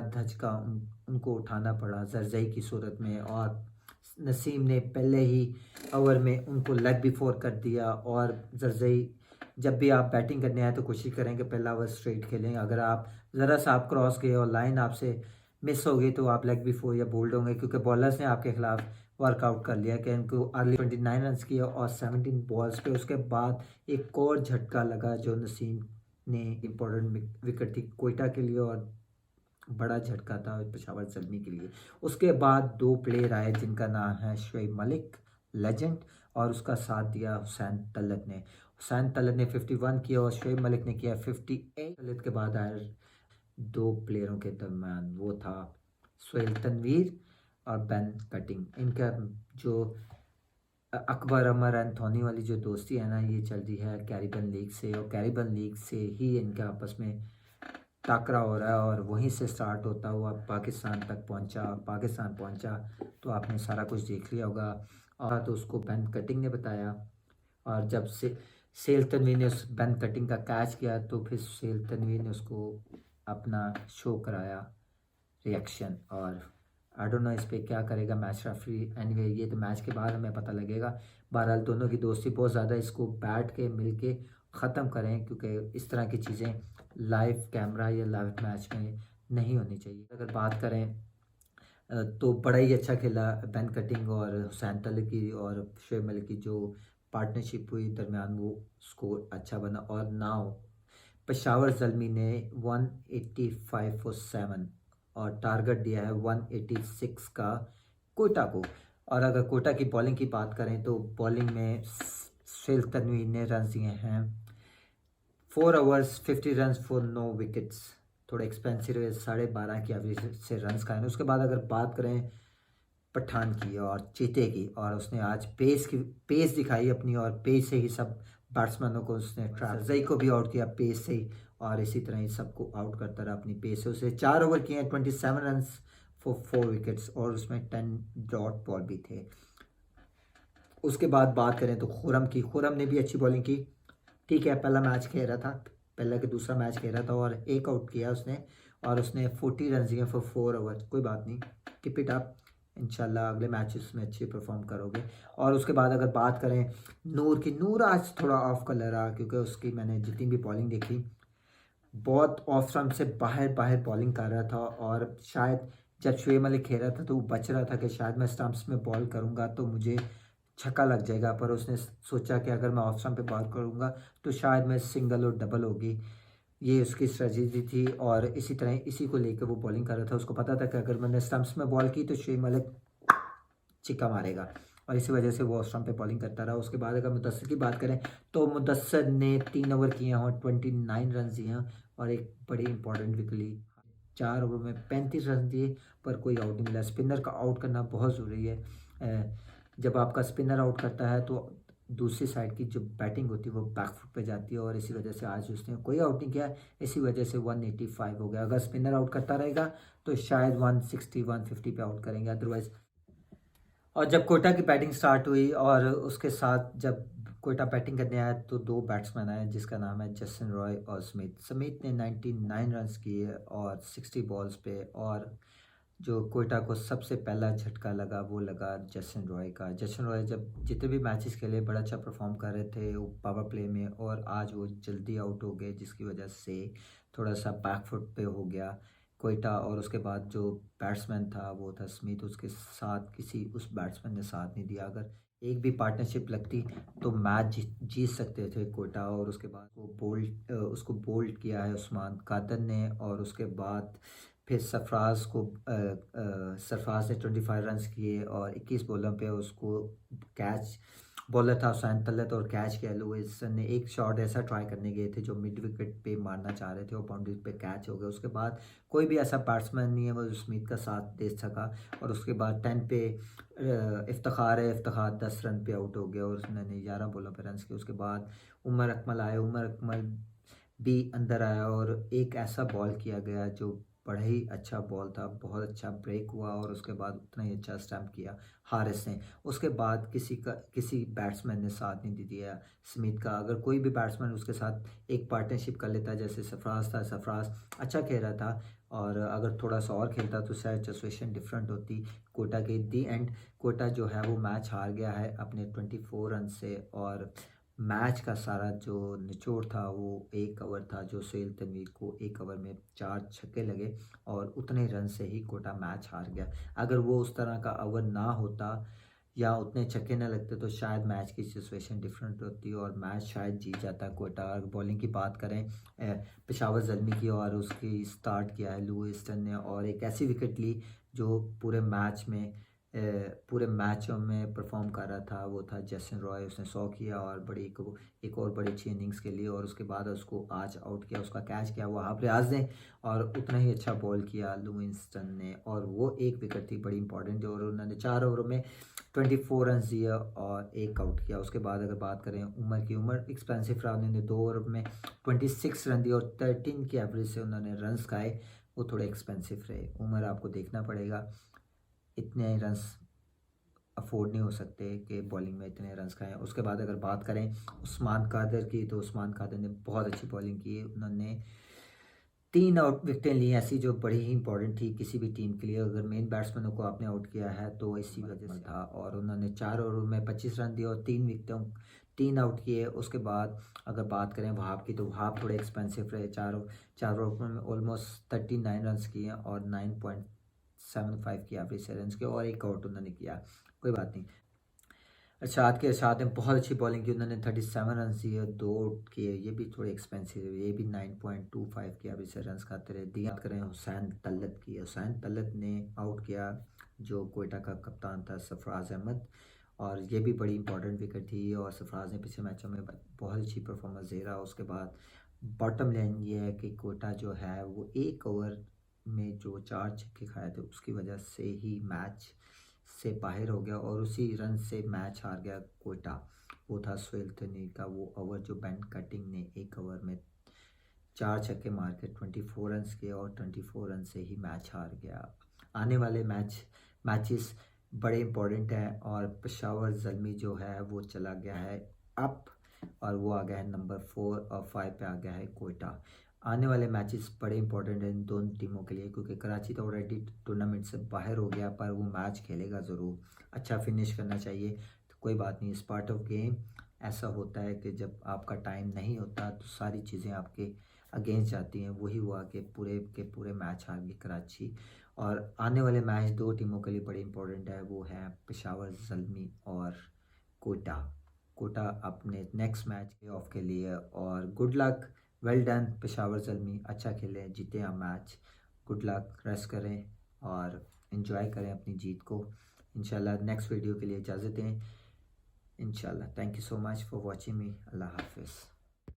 धचका उनको उठाना पड़ा जरजई की सूरत में, और नसीम ने पहले ही ओवर में उनको लेग भी फोर कर दिया। और जरजई, जब भी आप बैटिंग करने आए तो कोशिश करें कि पहला ओवर स्ट्रेट खेलें। अगर आप ज़रा सा आप क्रॉस गए और लाइन आपसे मिस हो गई तो आप लेग भी फोर या बोल्ड होंगे, क्योंकि बॉलर्स ने आपके खिलाफ वर्कआउट कर लिया कि इनको अर्ली 29 रन किया और 17 बॉल्स पे। उसके बाद एक और झटका लगा जो नसीम ने इम्पोर्टेंट विकेट थी कोयटा के लिए, और बड़ा झटका था पेशावर ज़ल्मी के लिए। उसके बाद दो प्लेयर आए जिनका नाम है शुएब मलिक लेजेंड, और उसका साथ दिया हुसैन तलत ने। हुसैन तलत ने 51 किया और शुएब मलिक ने किया 58। तलत के बाद आए दो प्लेयरों के दरमियान, वो था सोहेल तनवीर और बेन कटिंग। इनका जो अकबर अमर एंथोनी वाली जो दोस्ती है ना, ये चल रही है कैरिबियन लीग से, और कैरिबियन लीग से ही इनका आपस में टाकरा हो रहा है, और वहीं से स्टार्ट होता हुआ पाकिस्तान तक पहुंचा। पाकिस्तान पहुंचा तो आपने सारा कुछ देख लिया होगा, और तो उसको बेन कटिंग ने बताया। और जब से सेल तनवीर ने उस बेन कटिंग का कैच किया तो फिर सेल तनवीर ने उसको अपना शो कराया रिएक्शन। और आई डोंट नो इस पर क्या करेगा मैच रेफरी। एनीवे ये तो मैच के बाद हमें पता लगेगा। बहरहाल दोनों की दोस्ती बहुत ज़्यादा, इसको बैठ के मिल के ख़त्म करें, क्योंकि इस तरह की चीज़ें लाइव कैमरा या लाइव मैच में नहीं होनी चाहिए। अगर बात करें तो बड़ा ही अच्छा खेला बेन कटिंग और हुसैन तलत की और शुएब मलिक की जो पार्टनरशिप हुई दरमियान, वो स्कोर अच्छा बना। और नाउ पेशावर ज़ल्मी ने 185 फॉर 7 और टारगेट दिया है 186 का कोयटा को। और अगर कोयटा की बॉलिंग की बात करें तो बॉलिंग में सुहेल तनवीर ने रन दिए हैं 4 ओवर्स 50 रन फॉर 9 विकेट्स। थोड़ा एक्सपेंसिव है, 12.5 की एवरेज से रन खाए। उसके बाद अगर बात करें पठान की और चीते की, और उसने आज पेस दिखाई अपनी, और पेस से ही सब बैट्समैनों को उसने सरजई को भी आउट किया पेस से ही, और इसी तरह ही सबको आउट करता रहा अपनी पेस से। उसे 4 ओवर किए 27 रन फॉर 4 विकेट्स, और उसमें 10 डॉट बॉल भी थे। उसके बाद बात करें तो खुरम की, खुरम ने भी अच्छी बॉलिंग की। ठीक है, पहला मैच खेल रहा था, पहला के दूसरा मैच खेल रहा था और एक आउट किया उसने, और उसने 40 रन दिए फॉर 4 ओवर। कोई बात नहीं, कीप इट अप, इंशाल्लाह अगले मैचेस में अच्छे परफॉर्म करोगे। और उसके बाद अगर बात करें नूर की, नूर आज थोड़ा ऑफ कलर रहा, क्योंकि उसकी मैंने जितनी भी बॉलिंग देखी बहुत ऑफ स्टंप से बाहर बाहर बॉलिंग कर रहा था। और शायद जब शुएब मलिक खेल रहा था तो वो बच रहा था कि शायद मैं स्टंप्स में बॉल करूंगा तो मुझे छक्का लग जाएगा, पर उसने सोचा कि अगर मैं ऑफ स्टंप पे बॉल करूंगा तो शायद मैं सिंगल और डबल होगी। ये उसकी स्ट्रेटजी थी, और इसी तरह इसी को लेकर वो बॉलिंग कर रहा था। उसको पता था कि अगर मैंने स्टंप्स में बॉल की तो शुएब मलिक छिक्का मारेगा, और इसी वजह से वो स्टंप पे बॉलिंग करता रहा। उसके बाद अगर मुदस्सिर की बात करें तो मुदस्सिर ने 3 ओवर किए हैं और 29 रन दिए हैं, और एक बड़ी इंपॉर्टेंट विकेट ली। 4 ओवर में 35 रन दिए पर कोई आउट नहीं मिला। स्पिनर का आउट करना बहुत ज़रूरी है। जब आपका स्पिनर आउट करता है तो दूसरी साइड की जो बैटिंग होती है वो बैकफुट पे जाती है, और इसी वजह से आज उसने कोई आउट नहीं किया, इसी वजह से 185 हो गया। अगर स्पिनर आउट करता रहेगा तो शायद 160 150 पे आउट करेंगे अदरवाइज। और जब कोयटा की बैटिंग स्टार्ट हुई और उसके साथ जब कोयटा बैटिंग करने आया तो दो बैट्समैन आए जिसका नाम है जसन रॉय और स्मिथ। स्मिथ ने 99 रन्स किए और 60 बॉल्स पे, और जो कोयटा को सबसे पहला झटका लगा वो लगा जसन रॉय का। जसन रॉय जब जितने भी मैचेस खेले बड़ा अच्छा परफॉर्म कर रहे थे वो पावर प्ले में, और आज वो जल्दी आउट हो गए जिसकी वजह से थोड़ा सा बैकफुट पे हो गया कोयटा। और उसके बाद जो बैट्समैन था वो था स्मिथ, उसके साथ किसी उस बैट्समैन ने साथ नहीं दिया। अगर एक भी पार्टनरशिप लगती तो मैच जीत सकते थे कोयटा। और उसके बाद वो उसको बोल्ड किया है उस्मान कादर ने, और उसके बाद फिर सरफराज ने 25 रन्स किए और 21 बॉलों पे उसको कैच। बॉलर था हुसैन तलत और कैच किया लुइस ने। एक शॉट ऐसा ट्राई करने गए थे जो मिड विकेट पे मारना चाह रहे थे, वो बाउंड्री पे कैच हो गया। उसके बाद कोई भी ऐसा बैट्समैन नहीं है वो स्मिथ का साथ दे सका। और उसके बाद 10 पे इफ्तिखार 10 रन पे आउट हो गया और उसने 11 बॉलों पे रन किए। उसके बाद उमर अकमल आए, उमर अकमल भी अंदर आया और एक ऐसा बॉल किया गया जो बड़ा ही अच्छा बॉल था, बहुत अच्छा ब्रेक हुआ और उसके बाद उतना ही अच्छा स्टंप किया हारिस ने। उसके बाद किसी बैट्समैन ने साथ नहीं दिया स्मिथ का। अगर कोई भी बैट्समैन उसके साथ एक पार्टनरशिप कर लेता, जैसे सरफराज था, सरफराज अच्छा खेल रहा था और अगर थोड़ा सा और खेलता तो शायद सिचुएशन डिफरेंट होती। कोटा के दी एंड कोटा जो है वो मैच हार गया है अपने 24 रन से, और मैच का सारा जो निचोड़ था वो एक ओवर था जो सोहेल तनवीर को एक ओवर में 4 छक्के लगे और उतने रन से ही कोटा मैच हार गया। अगर वो उस तरह का ओवर ना होता या उतने छक्के ना लगते तो शायद मैच की सिचुएशन डिफरेंट होती और मैच शायद जीत जाता कोटा। अगर बॉलिंग की बात करें पेशावर ज़ल्मी की, और उसकी स्टार्ट किया है लुई ईस्टन ने और एक ऐसी विकेट ली जो पूरे मैचों में परफॉर्म कर रहा था, वो था जेसन रॉय। उसने 100 किया और एक और बड़ी अच्छी इनिंग्स के लिए और उसके बाद उसको आज आउट किया, उसका कैच किया वहाब रियाज ने और उतना ही अच्छा बॉल किया लुइंस्टन ने और वो एक विकेट थी बड़ी इंपॉर्टेंट और उन्होंने 4 ओवरों में 24 रन दिया और एक आउट किया। उसके बाद अगर बात करें उमर की, उमर एक्सपेंसिव रहा, उन्होंने 2 ओवर में 26 रन दिए और 13 की एवरेज से उन्होंने रन खाए, वो थोड़े एक्सपेंसिव रहे। उमर आपको देखना पड़ेगा, इतने रन्स अफोर्ड नहीं हो सकते कि बॉलिंग में इतने रन्स खाएं। उसके बाद अगर बात करें उस्मान कादर की, तो उस्मान कादर ने बहुत अच्छी बॉलिंग की। उन्होंने 3 आउट विकेटें ली ऐसी जो बड़ी ही इंपॉर्टेंट थी किसी भी टीम के लिए। अगर मेन बैट्समैनों को आपने आउट किया है तो इसी वजह से था और उन्होंने 4 ओवर में 25 रन दिए और 3 आउट किए। उसके बाद अगर बात करें वहाब की, तो वहाब थोड़े एक्सपेंसिव रहे, 4 ओवर में ऑलमोस्ट 39 रन किए और 9.75 की एवरेज से रन के और एक आउट उन्होंने किया, कोई बात नहीं। अरशाद ने बहुत अच्छी बॉलिंग की, उन्होंने 37 रन दिए, 2 आउट किए, ये भी थोड़े एक्सपेंसिव है, ये भी 9.25 की एवरेज से रन खाते रहे। बात करें हुसैन तलत की, हुसैन तलत ने आउट किया जो कोयटा का कप्तान था सरफराज अहमद और ये भी बड़ी इंपॉर्टेंट विकेट थी और सरफराज ने पिछले मैचों में बहुत अच्छी परफॉर्मेंस दे रहा। उसके बाद बॉटम लाइन ये है कि कोयटा जो है वो एक ओवर में जो 4 छक्के खाए थे उसकी वजह से ही मैच से बाहर हो गया और उसी रन से मैच हार गया कोयटा। वो था सोहेल तनवीर का वो ओवर जो बेन कटिंग ने एक ओवर में 4 छक्के मार के 24 रन किए और 24 रन से ही मैच हार गया। आने वाले मैचेस बड़े इंपॉर्टेंट हैं और पेशावर ज़ल्मी जो है वो चला गया है अप और वो आ गया है नंबर 4 और 5 पे आ गया है कोयटा। आने वाले मैचेस बड़े इंपॉर्टेंट हैं इन दोनों टीमों के लिए क्योंकि कराची तो ऑलरेडी टूर्नामेंट से बाहर हो गया पर वो मैच खेलेगा ज़रूर, अच्छा फिनिश करना चाहिए। तो कोई बात नहीं, इस पार्ट ऑफ गेम ऐसा होता है कि जब आपका टाइम नहीं होता तो सारी चीज़ें आपके अगेंस्ट जाती हैं। वही हुआ कि पूरे के पूरे मैच हार गई कराची और आने वाले मैच 2 टीमों के लिए बड़े इंपॉर्टेंट है, वो है पेशावर ज़ल्मी और कोटा। कोटा अपने नेक्स्ट मैच प्ले ऑफ के लिए और good luck, well done Peshawar Zalmi, अच्छा खेलें, जीते आप मैच, गुड लक, रेस्ट करें और इन्जॉय करें अपनी जीत को। इंशाल्लाह नेक्स्ट वीडियो के लिए इजाज़त दें इंशाल्लाह। Thank you so much for watching me, अल्लाह हाफिज़।